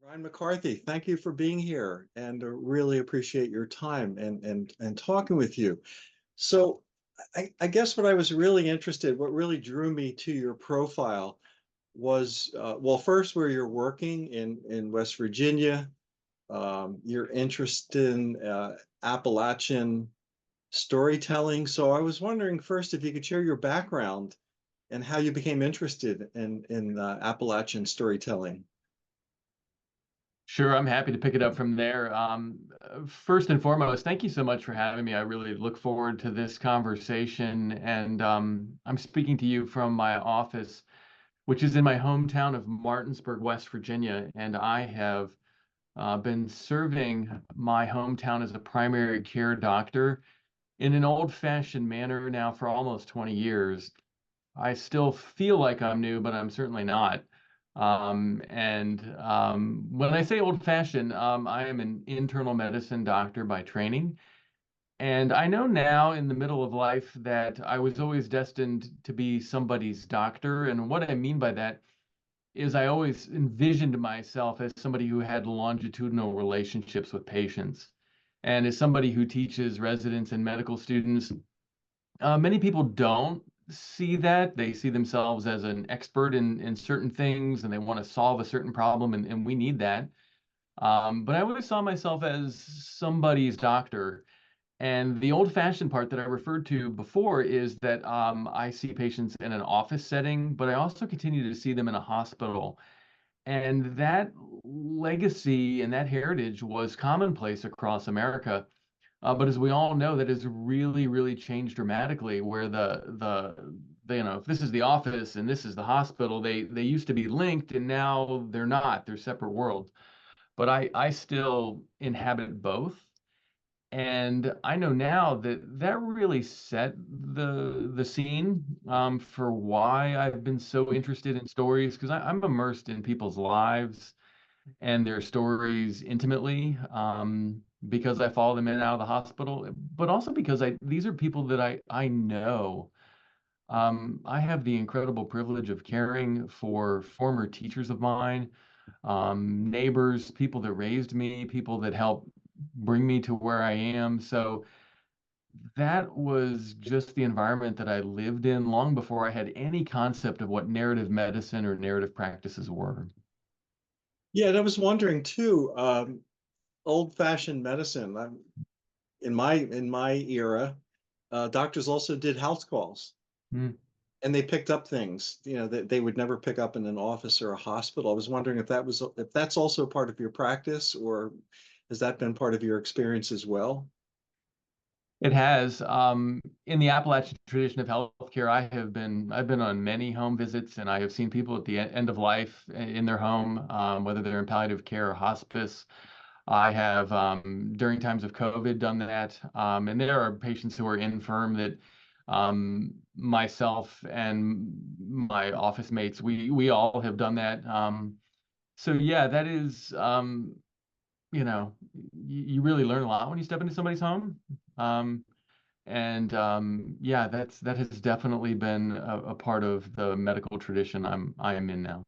Ryan McCarthy, thank you for being here and really appreciate your time and talking with you. So I guess what I was really interested, what really drew me to your profile was, well, first where you're working in West Virginia, your interest in Appalachian storytelling. So I was wondering first if you could share your background and how you became interested in Appalachian storytelling. Sure, I'm happy to pick it up from there. First and foremost, thank you so much for having me. I really look forward to this conversation. And I'm speaking to you from my office, which is in my hometown of Martinsburg, West Virginia. And I have been serving my hometown as a primary care doctor in an old-fashioned manner now for almost 20 years. I still feel like I'm new, but I'm certainly not. When I say old-fashioned, I am an internal medicine doctor by training. And I know now in the middle of life that I was always destined to be somebody's doctor. And what I mean by that is I always envisioned myself as somebody who had longitudinal relationships with patients. And as somebody who teaches residents and medical students, many people don't see that. They see themselves as an expert in certain things and they want to solve a certain problem, and we need that. But I always saw myself as somebody's doctor. And the old-fashioned part that I referred to before is that I see patients in an office setting, but I also continue to see them in a hospital. And that legacy and that heritage was commonplace across America. But as we all know, that has really, really changed dramatically. Where if this is the office and this is the hospital, they used to be linked, and now they're not. They're separate worlds. But I still inhabit both, and I know now that that really set the scene for why I've been so interested in stories, because I'm immersed in people's lives and their stories intimately, because I follow them in and out of the hospital, but also because these are people that I know. I have the incredible privilege of caring for former teachers of mine, neighbors, people that raised me, people that helped bring me to where I am. So that was just the environment that I lived in long before I had any concept of what narrative medicine or narrative practices were. Yeah, and I was wondering too, old-fashioned medicine. In my era, doctors also did house calls, Hmm. and they picked up things, that they would never pick up in an office or a hospital. I was wondering if that's also part of your practice, or has that been part of your experience as well? It has. In the Appalachian tradition of healthcare, I've been on many home visits, and I have seen people at the end of life in their home, whether they're in palliative care or hospice. I have, during times of COVID, done that. And there are patients who are infirm that myself and my office mates, we all have done that. So yeah, that is, you really learn a lot when you step into somebody's home. Um, yeah, that has definitely been a part of the medical tradition I am in now.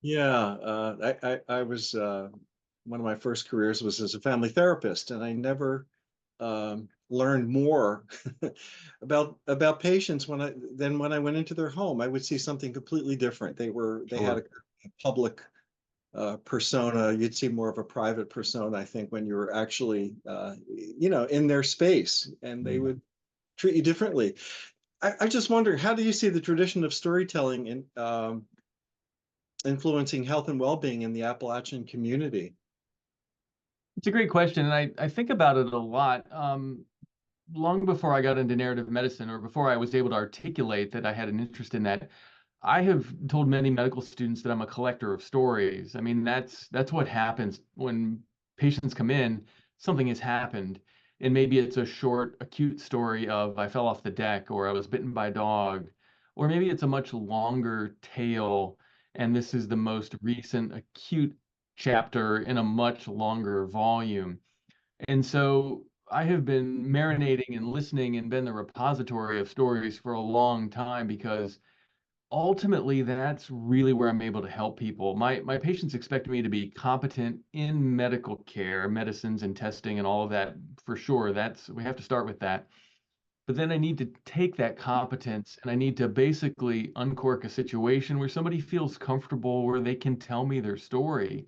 Yeah, I was one of my first careers was as a family therapist, and I never learned more about patients than when I went into their home. I would see something completely different. They had Sure. a public persona. You'd see more of a private persona, I think, when you were actually in their space, and they Mm. would treat you differently. I just wonder, how do you see the tradition of storytelling in influencing health and well-being in the Appalachian community? It's a great question, and I think about it a lot. Long before I got into narrative medicine, or before I was able to articulate that I had an interest in that, I have told many medical students that I'm a collector of stories. I mean, that's what happens when patients come in. Something has happened, and maybe it's a short, acute story of I fell off the deck, or I was bitten by a dog, or maybe it's a much longer tale, and this is the most recent acute chapter in a much longer volume. And so I have been marinating and listening and been the repository of stories for a long time, because ultimately, that's really where I'm able to help people. My patients expect me to be competent in medical care, medicines and testing and all of that for sure. That's we have to start with that. But then I need to take that competence and I need to basically uncork a situation where somebody feels comfortable, where they can tell me their story.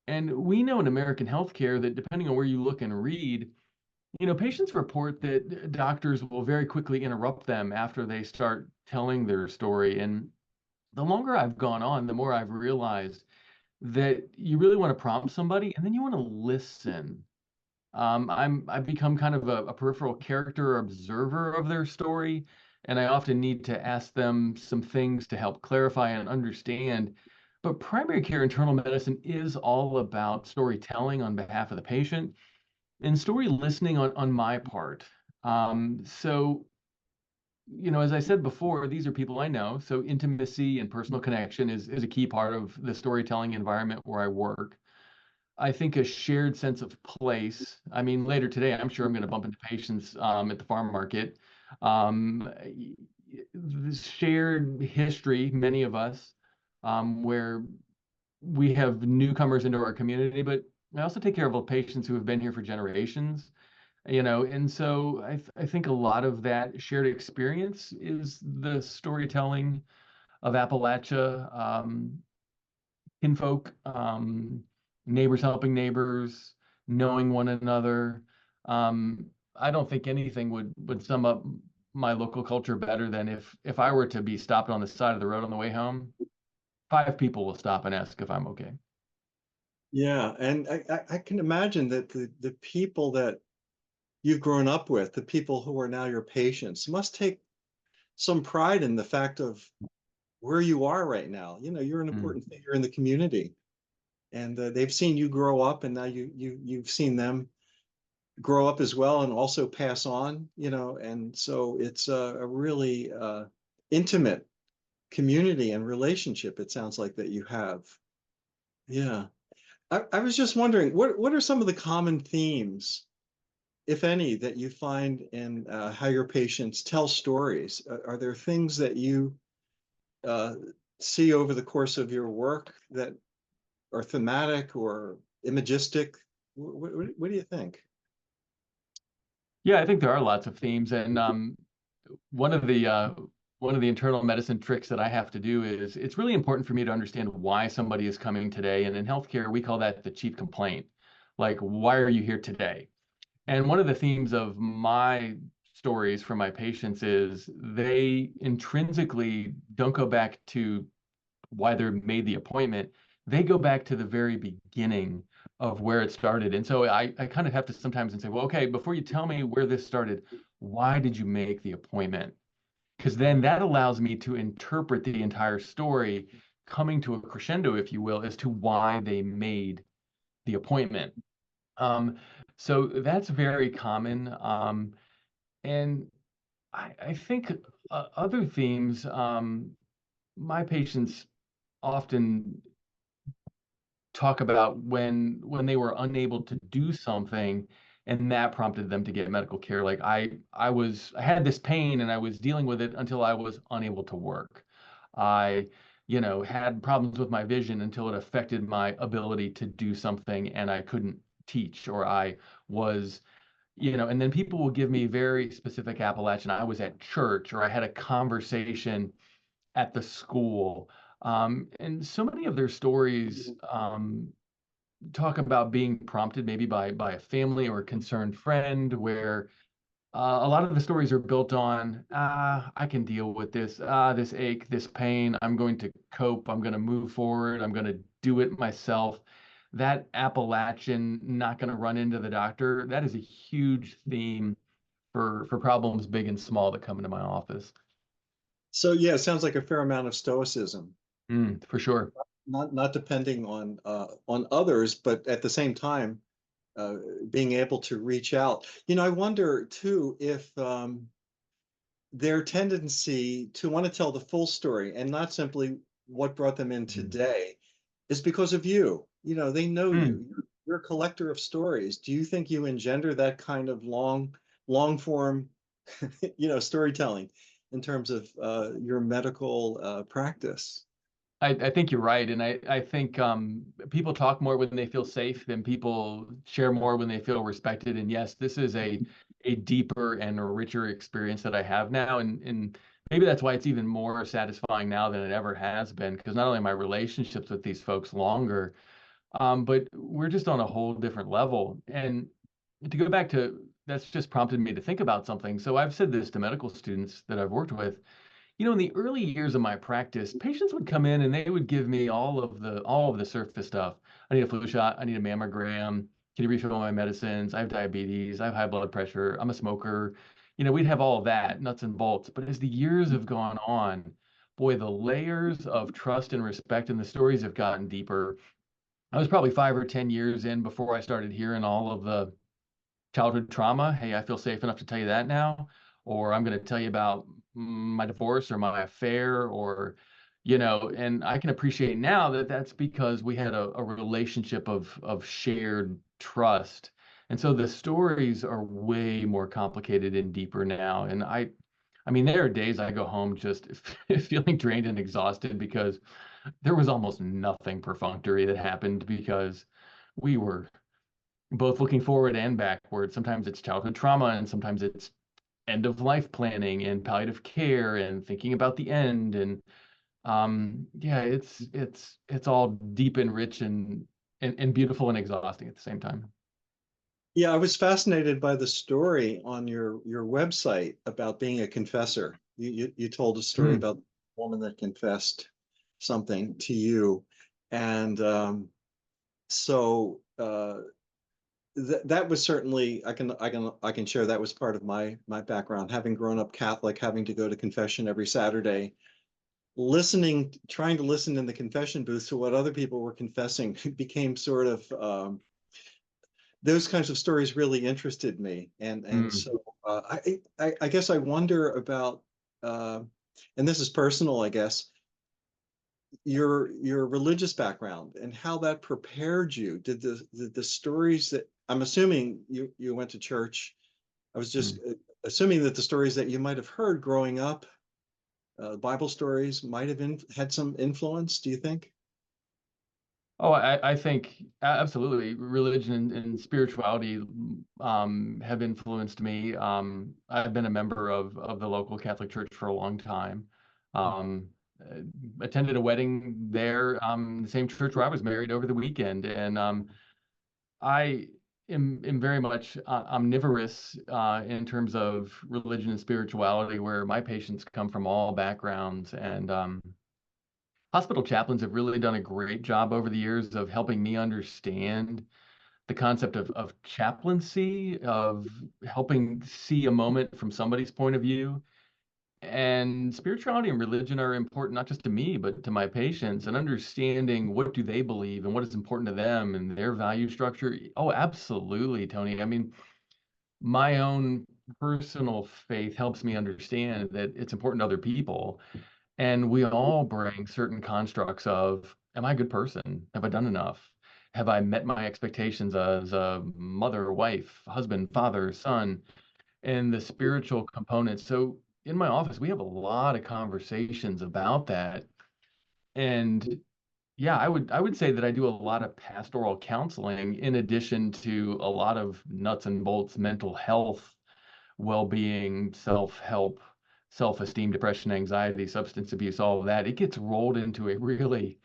And we know in American healthcare that depending on where you look and read, patients report that doctors will very quickly interrupt them after they start telling their story. And the longer I've gone on, the more I've realized that you really want to prompt somebody and then you want to listen. I've become kind of a peripheral character or observer of their story, and I often need to ask them some things to help clarify and understand. But primary care internal medicine is all about storytelling on behalf of the patient and story listening on my part. So, as I said before, these are people I know. So intimacy and personal connection is a key part of the storytelling environment where I work. I think a shared sense of place. I mean, later today, I'm sure I'm going to bump into patients at the farm market. This shared history, many of us, where we have newcomers into our community, but I also take care of patients who have been here for generations, and so I think a lot of that shared experience is the storytelling of Appalachia. Kinfolk, neighbors helping neighbors, knowing one another. Um, I don't think anything would sum up my local culture better than if I were to be stopped on the side of the road on the way home, 5 people will stop and ask if I'm okay. Yeah, and I can imagine that the people that you've grown up with, the people who are now your patients, must take some pride in the fact of where you are right now. You're an Mm. important figure in the community, and they've seen you grow up, and now you've seen them grow up as well, and also pass on. And so it's a really intimate community and relationship. It sounds like that you have. Yeah. I was just wondering, what are some of the common themes, if any, that you find in how your patients tell stories? Are there things that you uh, see over the course of your work that are thematic or imagistic? What do you think? Yeah, I think there are lots of themes, and one of the uh, one of the internal medicine tricks that I have to do is it's really important for me to understand why somebody is coming today. And in healthcare, we call that the chief complaint. Like, why are you here today? And one of the themes of my stories for my patients is they intrinsically don't go back to why they made the appointment. They go back to the very beginning of where it started. And so I kind of have to sometimes and say, well, okay, before you tell me where this started, why did you make the appointment? Because then that allows me to interpret the entire story coming to a crescendo, if you will, as to why they made the appointment. Um, so that's very common. And I think other themes, my patients often talk about when they were unable to do something and that prompted them to get medical care. Like I had this pain and I was dealing with it until I was unable to work. I had problems with my vision until it affected my ability to do something and I couldn't teach, or I was and then people will give me very specific Appalachian. I was at church, or I had a conversation at the school. And so many of their stories talk about being prompted maybe by a family or a concerned friend, where a lot of the stories are built on, I can deal with this, this ache, this pain. I'm going to cope. I'm going to move forward. I'm going to do it myself. That Appalachian, not going to run into the doctor, that is a huge theme for problems big and small that come into my office. So yeah, it sounds like a fair amount of stoicism, For sure. not depending on others, but at the same time uh, being able to reach out. I wonder too if their tendency to want to tell the full story and not simply what brought them in Mm. today is because of you. They know Mm. you. You're a collector of stories. Do you think you engender that kind of long form, storytelling in terms of your medical practice. I think you're right. And I think people talk more when they feel safe and people share more when they feel respected. And yes, this is a deeper and a richer experience that I have now. And maybe that's why it's even more satisfying now than it ever has been, because not only are my relationships with these folks longer, but we're just on a whole different level. And to go back to, that's just prompted me to think about something. So I've said this to medical students that I've worked with. In the early years of my practice, patients would come in and they would give me all of the surface stuff. I need a flu shot. I need a mammogram. Can you refill my medicines? I have diabetes. I have high blood pressure. I'm a smoker. We'd have all of that, nuts and bolts. But as the years have gone on, boy, the layers of trust and respect and the stories have gotten deeper. I was probably 5 or 10 years in before I started hearing all of the childhood trauma. Hey, I feel safe enough to tell you that now. Or I'm going to tell you about my divorce or my affair, and I can appreciate now that that's because we had a relationship of shared trust. And so the stories are way more complicated and deeper now. And I mean, there are days I go home just feeling drained and exhausted because there was almost nothing perfunctory that happened because we were both looking forward and backward. Sometimes it's childhood trauma, and sometimes it's end of life planning and palliative care and thinking about the end. And yeah, it's all deep and rich and beautiful and exhausting at the same time. Yeah, I was fascinated by the story on your website about being a confessor. You told a story Mm. about a woman that confessed something to you, and so that was certainly I can share that was part of my background, having grown up Catholic, having to go to confession every Saturday, trying to listen in the confession booth to what other people were confessing became sort of those kinds of stories really interested me, and Mm. so I guess I wonder about, uh, and this is personal, I guess, your religious background and how that prepared you. Did the stories that I'm assuming you went to church? I was just Mm. assuming that the stories that you might have heard growing up, Bible stories, might have had some influence. Do you think? Oh, I think absolutely religion and spirituality have influenced me. I've been a member of the local Catholic Church for a long time. Um, uh, Attended a wedding there, the same church where I was married over the weekend, and I am very much omnivorous in terms of religion and spirituality, where my patients come from all backgrounds, and hospital chaplains have really done a great job over the years of helping me understand the concept of chaplaincy, of helping see a moment from somebody's point of view. And spirituality and religion are important not just to me, but to my patients, and understanding what do they believe and what is important to them and their value structure. Oh, absolutely, Tony. I mean, my own personal faith helps me understand that it's important to other people. And we all bring certain constructs of, am I a good person? Have I done enough? Have I met my expectations as a mother, wife, husband, father, son, and the spiritual components? So in my office, we have a lot of conversations about that. And yeah, I would say that I do a lot of pastoral counseling in addition to a lot of nuts and bolts mental health, well-being, self-help, self-esteem, depression, anxiety, substance abuse, all of that. It gets rolled into a really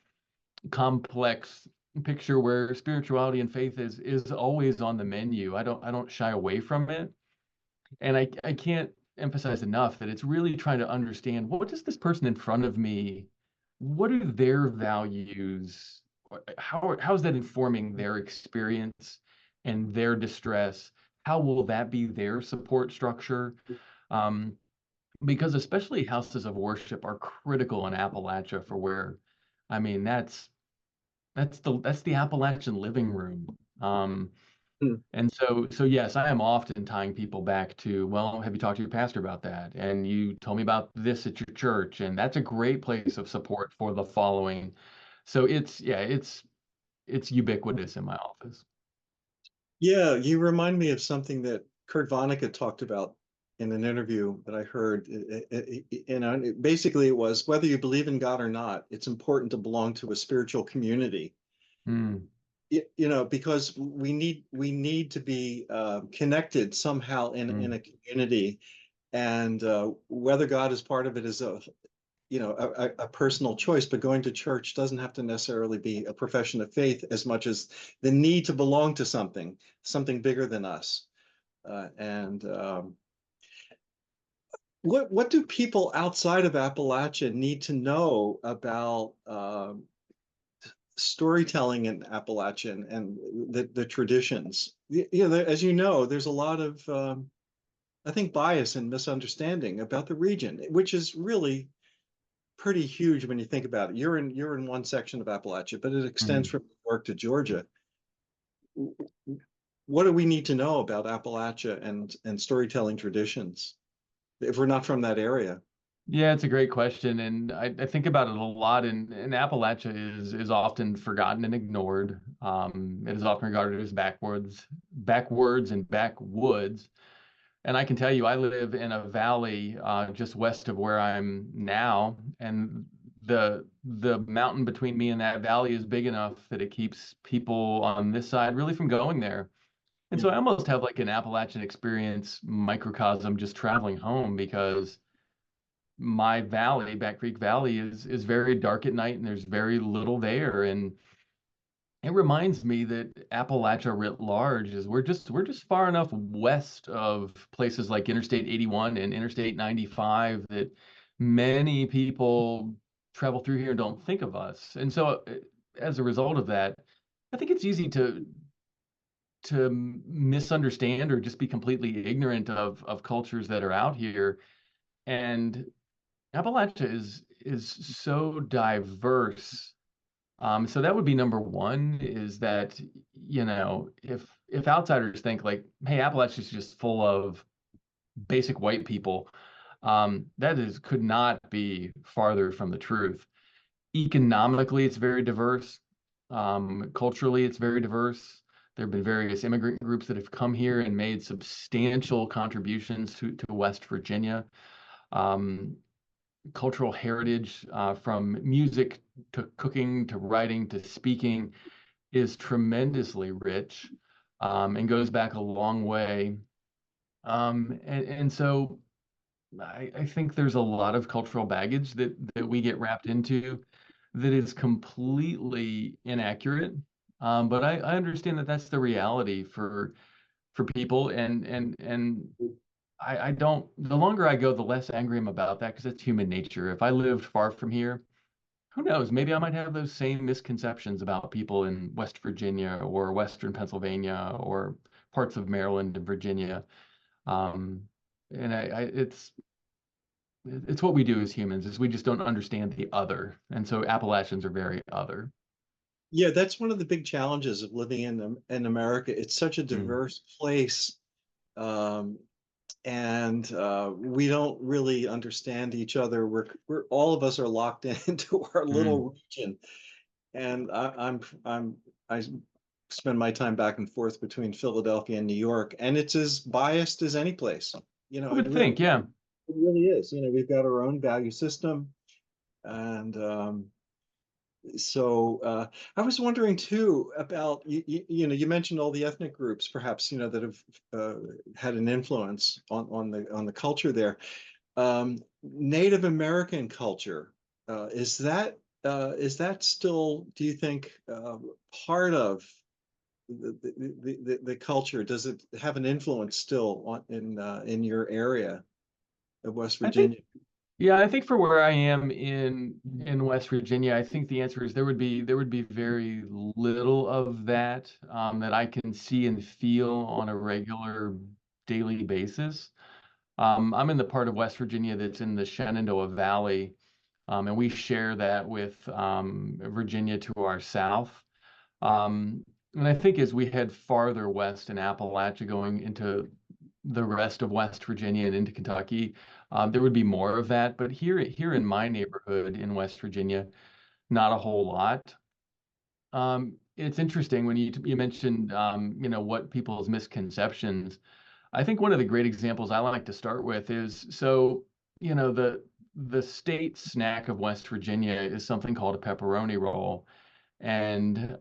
complex picture where spirituality and faith is always on the menu. I don't shy away from it. And I can't emphasize enough that it's really trying to understand, what does this person in front of me, what are their values? How is that informing their experience and their distress? How will that be their support structure? Um, because especially houses of worship are critical in Appalachia for where, I mean, that's the Appalachian living room. Hmm. And so yes, I am often tying people back to, well, have you talked to your pastor about that? And you told me about this at your church, and that's a great place of support for the following. So it's ubiquitous in my office. Yeah, you remind me of something that Kurt Vonnegut talked about in an interview that I heard. Basically it was whether you believe in God or not, it's important to belong to a spiritual community. Mm, Because we need to be connected somehow in mm, a community, and whether God is part of it is a personal choice. But going to church doesn't have to necessarily be a profession of faith as much as the need to belong to something bigger than us. And what do people outside of Appalachia need to know about storytelling in Appalachian and the traditions? As you know, there's a lot of I think bias and misunderstanding about the region, which is really pretty huge when you think about it. You're in one section of Appalachia, but it extends mm. from New York to Georgia. What do we need to know about Appalachia and storytelling traditions if we're not from that area? Yeah, it's a great question, and I think about it a lot. And Appalachia is often forgotten and ignored. It is often regarded as backwards and backwoods. And I can tell you, I live in a valley just west of where I'm now, and the mountain between me and that valley is big enough that it keeps people on this side really from going there. And so I almost have like an Appalachian experience microcosm just traveling home because my valley, Back Creek Valley, is very dark at night and there's very little there. And it reminds me that Appalachia writ large is we're just far enough west of places like Interstate 81 and Interstate 95 that many people travel through here and don't think of us. And so as a result of that, I think it's easy to misunderstand or just be completely ignorant of cultures that are out here. And Appalachia is so diverse. So that would be number one, is that, if outsiders think like, hey, Appalachia is just full of basic white people, that is could not be farther from the truth. Economically, it's very diverse. Culturally, it's very diverse. There have been various immigrant groups that have come here and made substantial contributions to West Virginia. Um, Cultural heritage, from music to cooking to writing to speaking, is tremendously rich, and goes back a long way. And so I think there's a lot of cultural baggage that we get wrapped into that is completely inaccurate. But I understand that that's the reality for people, and I don't, the longer I go, the less angry I'm about that because it's human nature. If I lived far from here, who knows? Maybe I might have those same misconceptions about people in West Virginia or Western Pennsylvania or parts of Maryland and Virginia. Um, and it's what we do as humans, is we just don't understand the other. And so Appalachians are very other. Yeah, that's one of the big challenges of living in America. It's such a Mm, diverse place, um, and we don't really understand each other. We're all of us are locked into our mm, little region, and I spend my time back and forth between Philadelphia and New York, and it's as biased as any place. I It would think, yeah. really is. We've got our own value system, and so I was wondering too about you mentioned all the ethnic groups perhaps that have had an influence on the culture there. Native American culture, is that still, do you think, part of the culture? Does it have an influence still in your area of West I think Virginia? Yeah, I think for where I am in West Virginia, I think the answer is there would be very little of that, that I can see and feel on a regular daily basis. I'm in the part of West Virginia that's in the Shenandoah Valley, and we share that with Virginia to our south. And I think as we head farther west in Appalachia, going into the rest of West Virginia and into Kentucky, there would be more of that. But here in my neighborhood in West Virginia, not a whole lot. It's interesting when you mentioned, what people's misconceptions. I think one of the great examples I like to start with is, so, you know, the state snack of West Virginia is something called a pepperoni roll. And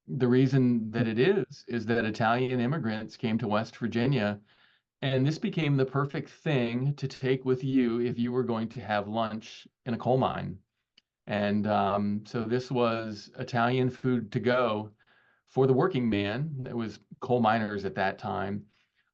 the reason that it is that Italian immigrants came to West Virginia, and this became the perfect thing to take with you if you were going to have lunch in a coal mine. And so this was Italian food to go for the working man. It was coal miners at that time.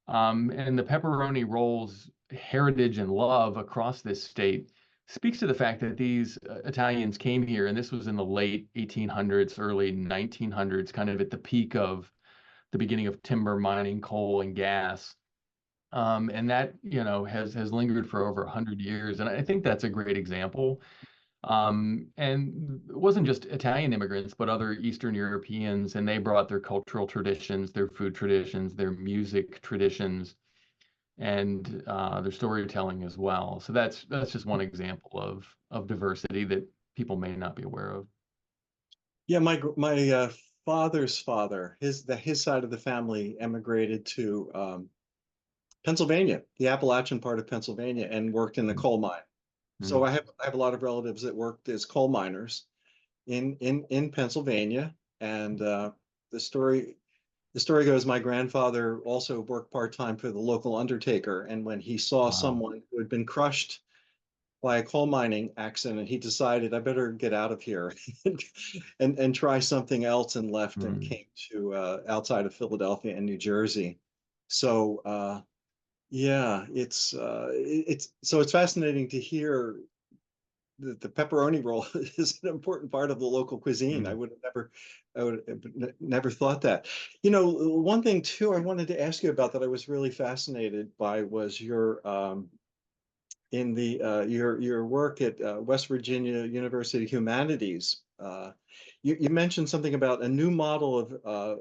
And the pepperoni rolls heritage and love across this state speaks to the fact that these Italians came here, and this was in the late 1800s, early 1900s, kind of at the peak of the beginning of timber mining, coal and gas. And that, you know, has lingered for over 100 years. And I think that's a great example. And it wasn't just Italian immigrants, but other Eastern Europeans, and they brought their cultural traditions, their food traditions, their music traditions, and their storytelling as well. So that's just one example of diversity that people may not be aware of. Yeah, my father's father, his side of the family emigrated to Pennsylvania, the Appalachian part of Pennsylvania, and worked in the coal mine. So Mhm. I have a lot of relatives that worked as coal miners in Pennsylvania, and the story the story goes my grandfather also worked part-time for the local undertaker, and when he saw Wow. someone who had been crushed by a coal mining accident, he decided I better get out of here and try something else, and left and Mhm. came to outside of Philadelphia and New Jersey. So yeah, it's so it's fascinating to hear that the pepperoni roll is an important part of the local cuisine. Mhm. I would have never thought that. You know, one thing too I wanted to ask you about that I was really fascinated by was your in the your work at West Virginia University Humanities. You mentioned something about a new model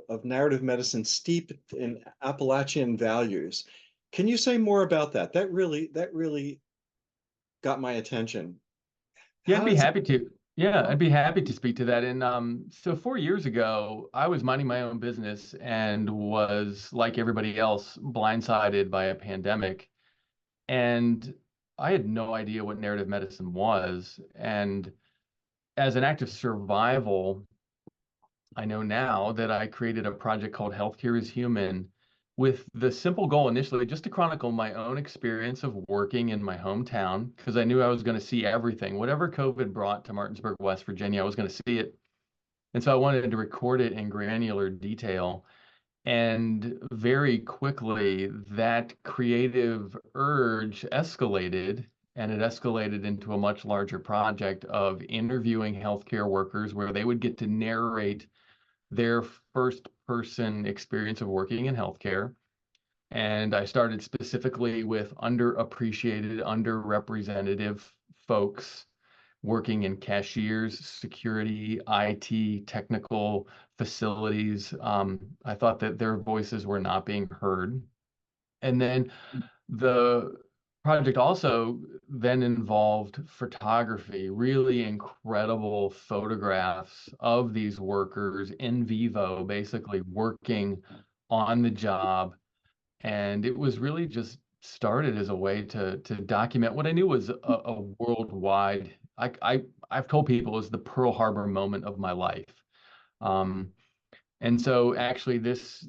of narrative medicine steeped in Appalachian values. Can you say more about that? That really got my attention. Yeah, I'd How be does happy to. Yeah, I'd oh, be happy to speak to that. And so 4 years ago, I was minding my own business and was, like everybody else, blindsided by a pandemic. And I had no idea what narrative medicine was. And as an act of survival, I know now that I created a project called Healthcare is Human with the simple goal initially just to chronicle my own experience of working in my hometown because I knew I was going to see everything. Whatever COVID brought to Martinsburg, West Virginia, I was going to see it. And so I wanted to record it in granular detail. And very quickly, that creative urge escalated, and it escalated into a much larger project of interviewing healthcare workers where they would get to narrate their first person experience of working in healthcare. And I started specifically with underappreciated, underrepresented folks working in cashiers, security, IT, technical facilities. I thought that their voices were not being heard. And then the project also then involved photography, really incredible photographs of these workers in vivo, basically working on the job. And it was really just started as a way to document what I knew was a worldwide, I've told people is the Pearl Harbor moment of my life. Um, and so actually this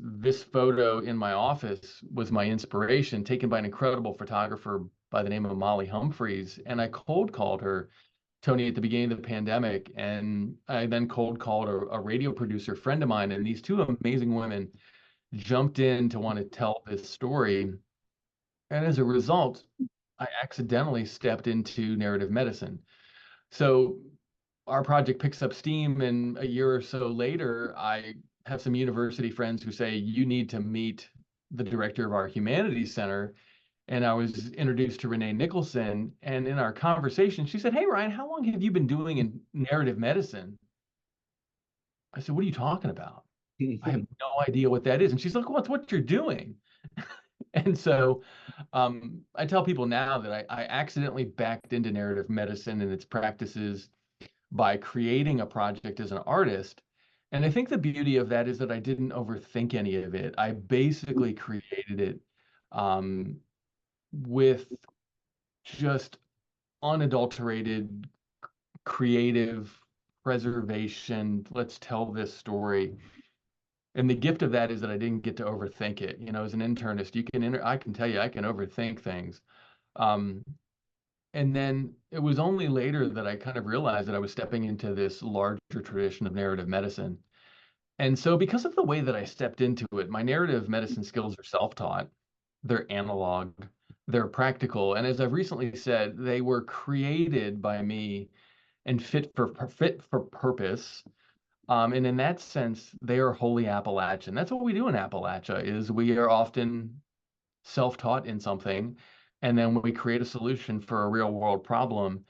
photo in my office was my inspiration, taken by an incredible photographer by the name of Molly Humphreys. And I cold called her, Tony, at the beginning of the pandemic. And I then cold called a radio producer friend of mine. And these two amazing women jumped in to want to tell this story. And as a result, I accidentally stepped into narrative medicine. So our project picks up steam, and a year or so later, I have some university friends who say, you need to meet the director of our humanities center. And I was introduced to Renee Nicholson. And in our conversation, she said, hey, Ryan, how long have you been doing in narrative medicine? I said, what are you talking about? I have no idea what that is. And she's like, well, it's what you're doing. And so I tell people now that I accidentally backed into narrative medicine and its practices by creating a project as an artist. And I think the beauty of that is that I didn't overthink any of it. I basically created it um, with just unadulterated, creative preservation. Let's tell this story. And the gift of that is that I didn't get to overthink it. You know, as an internist, I can tell you, I can overthink things. Um, and then it was only later that I kind of realized that I was stepping into this larger tradition of narrative medicine. And so, because of the way that I stepped into it, my narrative medicine skills are self-taught, they're analog, they're practical, and as I've recently said, they were created by me and fit for purpose. And in that sense, they are wholly Appalachian. That's what we do in Appalachia, is we are often self-taught in something, and then we create a solution for a real world problem.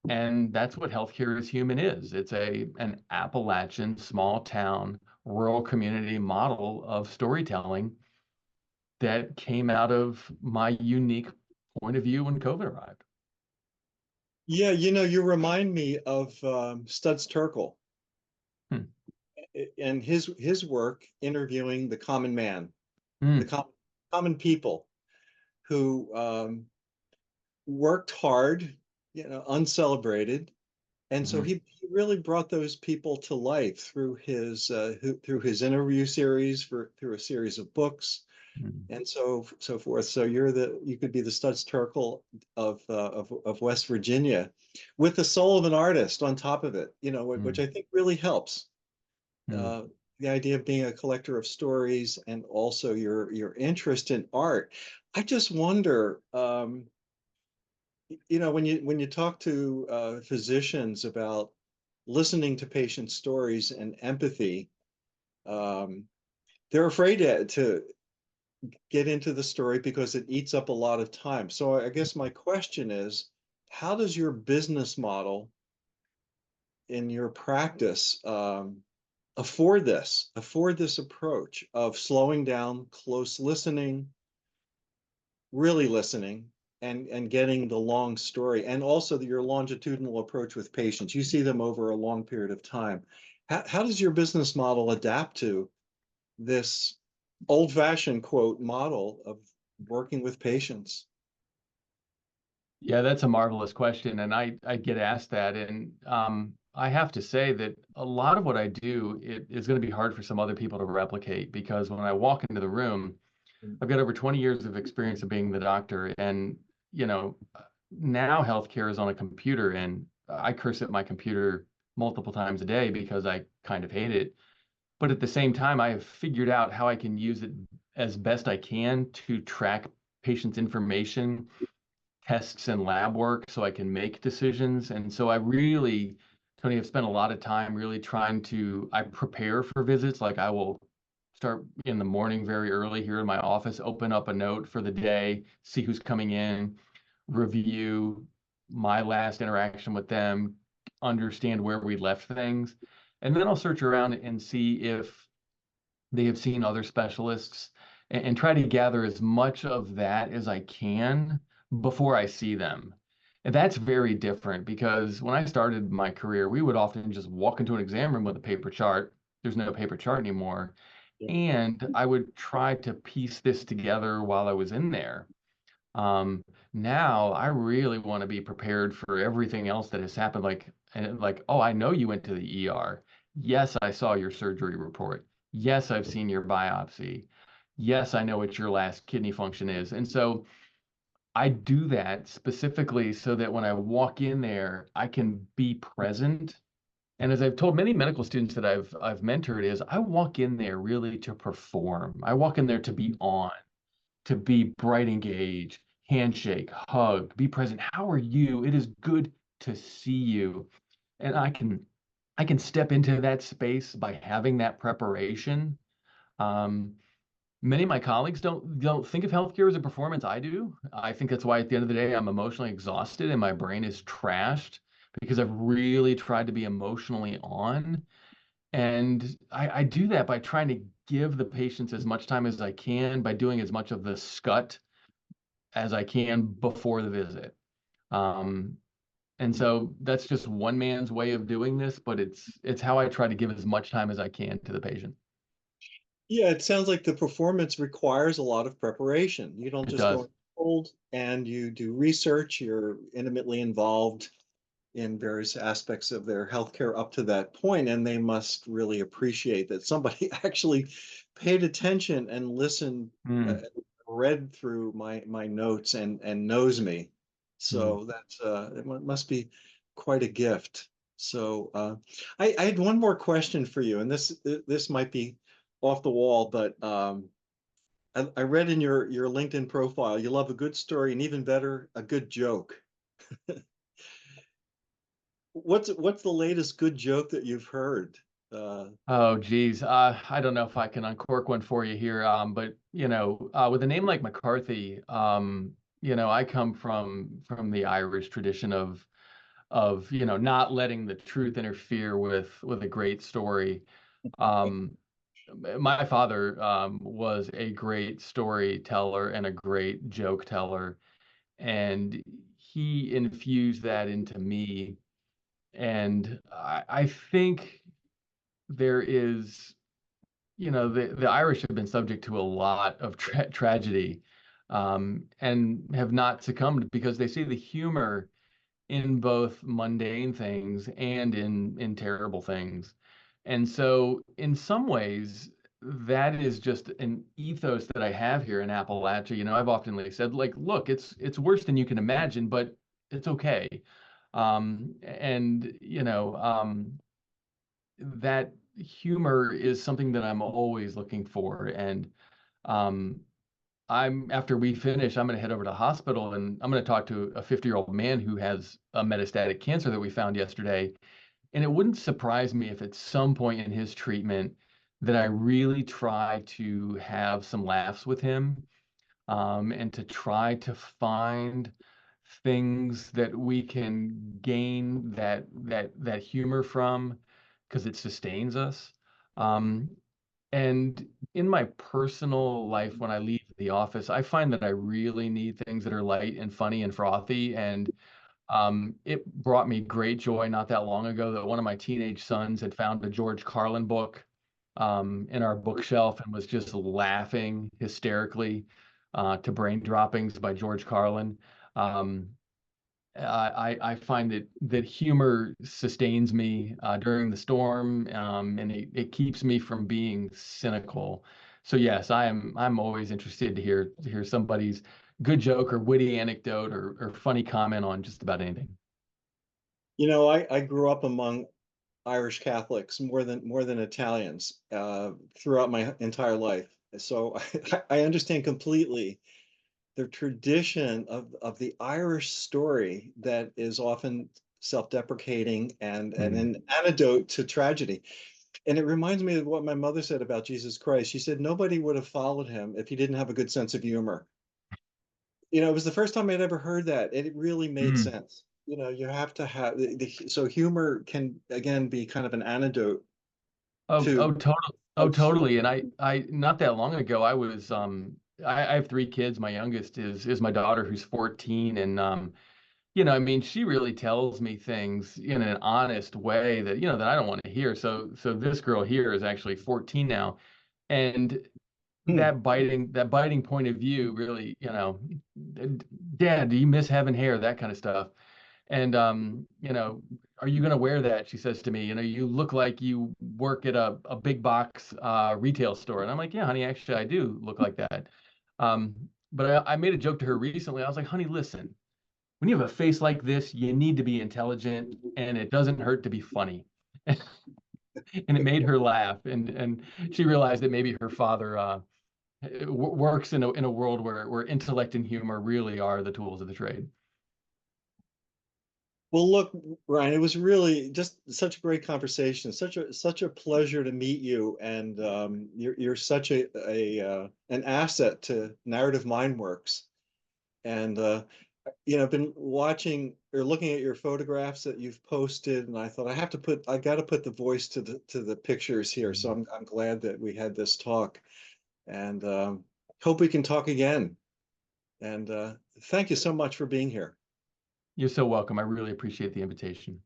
And that's what healthcare is human is. It's an Appalachian small town rural community model of storytelling that came out of my unique point of view when COVID arrived. Yeah, you remind me of Studs Terkel Hmm. and his work interviewing the common man, the Hmm. common people who worked hard, uncelebrated. And so Hmm. he really brought those people to life through his interview series, through a series of books, Hmm. and so forth. So you could be the Studs Terkel of West Virginia, with the soul of an artist on top of it. Which Hmm. I think really helps. Hmm. Uh, the idea of being a collector of stories and also your interest in art. I just wonder, when you talk to physicians about listening to patient stories and empathy, um, they're afraid to get into the story because it eats up a lot of time. So I guess my question is, how does your business model in your practice afford this approach of slowing down, close listening, really listening, and getting the long story, and also your longitudinal approach with patients? You see them over a long period of time. How does your business model adapt to this old-fashioned quote model of working with patients? Yeah, that's a marvelous question, and I get asked that, and I have to say that a lot of what I do it is going to be hard for some other people to replicate because when I walk into the room, I've got over 20 years of experience of being the doctor, and you know, now healthcare is on a computer, and I curse at my computer multiple times a day because I kind of hate it. But at the same time, I have figured out how I can use it as best I can to track patients' information, tests and lab work so I can make decisions. And so I really, Tony, have spent a lot of time really I prepare for visits. Like I will start in the morning very early here in my office, open up a note for the day, see who's coming in, review my last interaction with them, understand where we left things. And then I'll search around and see if they have seen other specialists and try to gather as much of that as I can before I see them. And that's very different because when I started my career, we would often just walk into an exam room with a paper chart. There's no paper chart anymore. Yeah. And I would try to piece this together while I was in there. Now I really want to be prepared for everything else that has happened. Oh, I know you went to the ER. Yes, I saw your surgery report. Yes, I've seen your biopsy. Yes, I know what your last kidney function is. And so I do that specifically so that when I walk in there, I can be present. And as I've told many medical students that I've mentored is I walk in there really to perform. I walk in there to be on, to be bright, engaged, handshake, hug, be present. How are you? It is good to see you. And I can step into that space by having that preparation. Um, Many of my colleagues don't think of healthcare as a performance. I do. I think that's why at the end of the day I'm emotionally exhausted and my brain is trashed because I've really tried to be emotionally on. And I do that by trying to give the patients as much time as I can by doing as much of the scut as I can before the visit. Um, and so that's just one man's way of doing this, but it's how I try to give as much time as I can to the patient. Yeah, it sounds like the performance requires a lot of preparation. You don't It just go does. in cold and you do research. You're intimately involved in various aspects of their healthcare up to that point, and they must really appreciate that somebody actually paid attention and listened, uh, Mm, read through my notes and knows me. mm. So that's must be quite a gift. So I had one more question for you, and this might be off the wall, but I read in your LinkedIn profile you love a good story and even better a good joke. What's the latest good joke that you've heard? Uh, Oh, geez. I don't know if I can uncork one for you here. But with a name like McCarthy, I come from the Irish tradition of not letting the truth interfere with a great story. Um, my father was a great storyteller and a great joke teller, and he infused that into me. And I think there is, the Irish have been subject to a lot of tragedy, and have not succumbed because they see the humor in both mundane things and in terrible things. And so, in some ways, that is just an ethos that I have here in Appalachia. I've often said, like, look, it's worse than you can imagine, but it's okay. And that humor is something that I'm always looking for. And um, after we finish, I'm going to head over to the hospital and I'm going to talk to a 50-year-old man who has a metastatic cancer that we found yesterday. And it wouldn't surprise me if at some point in his treatment that I really try to have some laughs with him, and to try to find things that we can gain that humor from because it sustains us. Um, and in my personal life, when I leave the office, I find that I really need things that are light and funny and frothy. And it brought me great joy not that long ago that one of my teenage sons had found a George Carlin book in our bookshelf and was just laughing hysterically to Brain Droppings by George Carlin. Um, I find that humor sustains me during the storm, and it keeps me from being cynical. So yes, I'm always interested to hear somebody's good joke or witty anecdote or funny comment on just about anything. I grew up among Irish Catholics more than Italians throughout my entire life. So I understand completely the tradition of the Irish story that is often self-deprecating and Mm. an antidote to tragedy. And it reminds me of what my mother said about Jesus Christ. She said nobody would have followed him if he didn't have a good sense of humor. It was the first time I'd ever heard that, and it really made Mm. sense. You have to have so humor can again be kind of an antidote Oh, to totally. Oh, totally. And I not that long ago, I have three kids. My youngest is my daughter who's 14, and I mean, she really tells me things in an honest way that I don't want to hear. So this girl here is actually 14 now, and hmm. that biting point of view really, Dad, do you miss having hair? That kind of stuff. And are you going to wear that? She says to me, you look like you work at a big box retail store. And I'm like, yeah, honey, actually, I do look like that. But I made a joke to her recently. I was like, honey, listen, when you have a face like this, you need to be intelligent, and it doesn't hurt to be funny. And it made her laugh, and she realized that maybe her father works in a world where intellect and humor really are the tools of the trade. Well, look, Ryan, it was really just such a great conversation. Such a pleasure to meet you, and you're such a an asset to Narrative Mindworks. And I've been watching or looking at your photographs that you've posted, and I thought I got to put the voice to the pictures here. So I'm glad that we had this talk, and hope we can talk again. And thank you so much for being here. You're so welcome. I really appreciate the invitation.